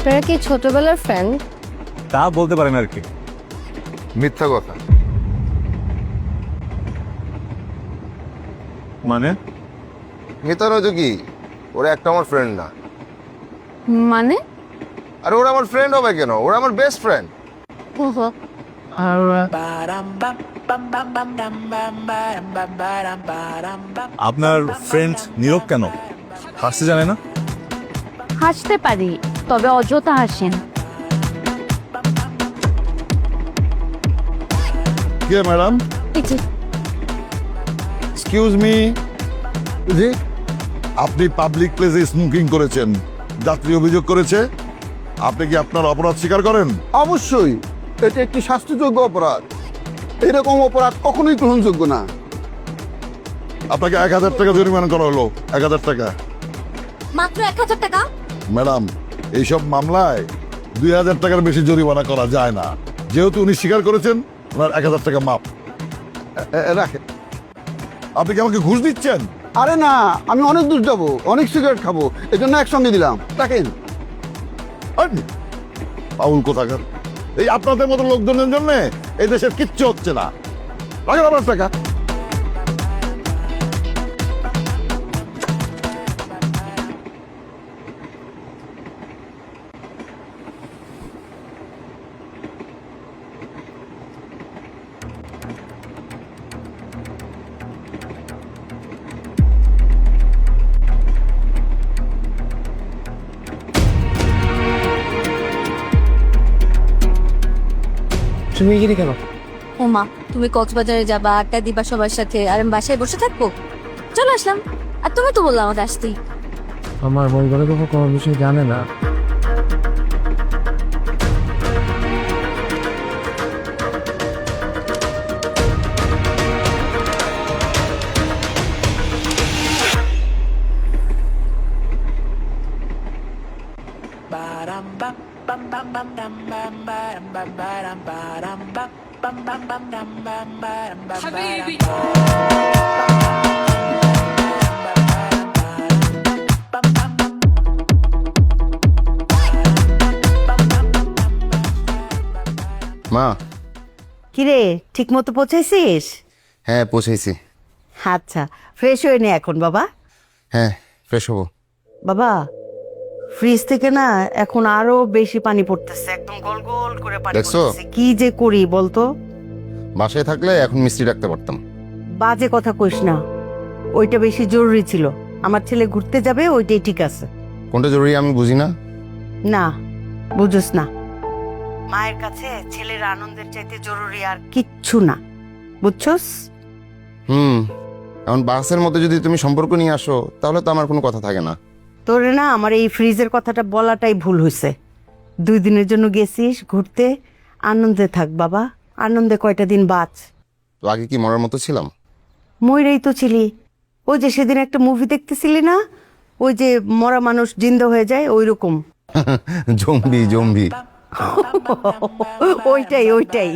আপনারা কি ছোটবেলার ফ্রেন্ড? তা বলতে পারেন আর কি। মিথ্যা কথা। মানে মিথ্যা নয় তো কি, ওরা একটা আমার ফ্রেন্ড না। মানে আর ওরা আমার ফ্রেন্ড হবে কেন? ওরা আমার বেস্ট ফ্রেন্ড। আপনার ফ্রেন্ড নীরব কেন হাসতে জানে না? হাসতে পারি, তবে অযথা হাসেন। কে ম্যাডাম? এক্সকিউজ মি, জি, আপনি পাবলিক প্লেসে স্মোকিং করেছেন, যাত্রী অভিযোগ করেছে। আপনি কি আপনার অপরাধ স্বীকার করেন? অবশ্যই, এটা একটি শাস্তিযোগ্য অপরাধ। এরকম অপরাধ কখনোই গ্রহণযোগ্য না। আপনাকে 1000 টাকা জরিমানা করা হলো। 1000 টাকা। মাত্র 1000 টাকা? ম্যাডাম, এইসব মামলায় 2000 টাকার বেশি জরিমানা করা যায় না। যেহেতু উনি স্বীকার করেছেন, ওনার 1000 টাকা মাপ। রাখেন। আপনি কি আমাকে ঘুষ দিচ্ছেন? আরে না, আমি অনেক দূর যাবো, অনেক সিগারেট খাবো, এজন্য একসঙ্গে দিলাম। রাখেন। পাউল কোথাকার, এই আপনাদের মতো লোকজনের জন্য এই দেশের কিচ্ছু হচ্ছে না। রাখেন আপনার টাকা। তুমি এখানে কেন? ওমা, তুমি কক্সবাজারে যাবা, আড্ডা দিবা সবার সাথে, আর আমি বাসায় বসে থাকবো? চলে আসলাম। আর তুমি তো বললাম আমাদের আসতেই। আমার মন করে কোনো বিষয় জানে না। মা। কিরে, ঠিক মতো পৌঁছাইছিস? হ্যাঁ, পৌঁছেছি। আচ্ছা, ফ্রেশ হয়ে নে এখন বাবা। হ্যাঁ, ফ্রেশ হবো। বাবা, ফ্রিজ থেকে না এখন আরো বেশি পানি পড়তেছে, একদম গোল গোল করে পানি দেখছো? পড়তেছে। কি যে করি বলতো? বাসায় থাকলে এখন মিস্ত্রি রাখতে পারতাম। বাজে কথা কইস না, ওইটা বেশি জরুরি ছিল। আমার ছেলে ঘুরতে যাবে, ওইটাই ঠিক আছে। কোনটা জরুরি আমি বুঝি না। না, বুঝোস না। মায়ের কাছে ছেলের আনন্দের চাইতে জরুরি আর কিচ্ছু না, বুঝছস? এখন বাসের মধ্যে যদি তুমি সম্পর্ক নিয়ে আসো, তাহলে তো আমার কোনো কথা থাকে না। তোরে না আমার এই ফ্রিজের কথাটা বলাটাই ভুল হয়েছে। 2 দিনের জন্য গেছিস ঘুরতে, আনন্দে থাক বাবা, আনন্দে কয়টা দিন বাঁচ। তো আগে কি মরার মতো ছিলাম? ময়ূরেই তো ছিলি। ওই যে সেদিন একটা মুভি দেখতেছিলি না, ওই যে মরা মানুষ জিন্দা হয়ে যায়, ওই রকম। Zombie zombie. ওইটাই ওইটাই।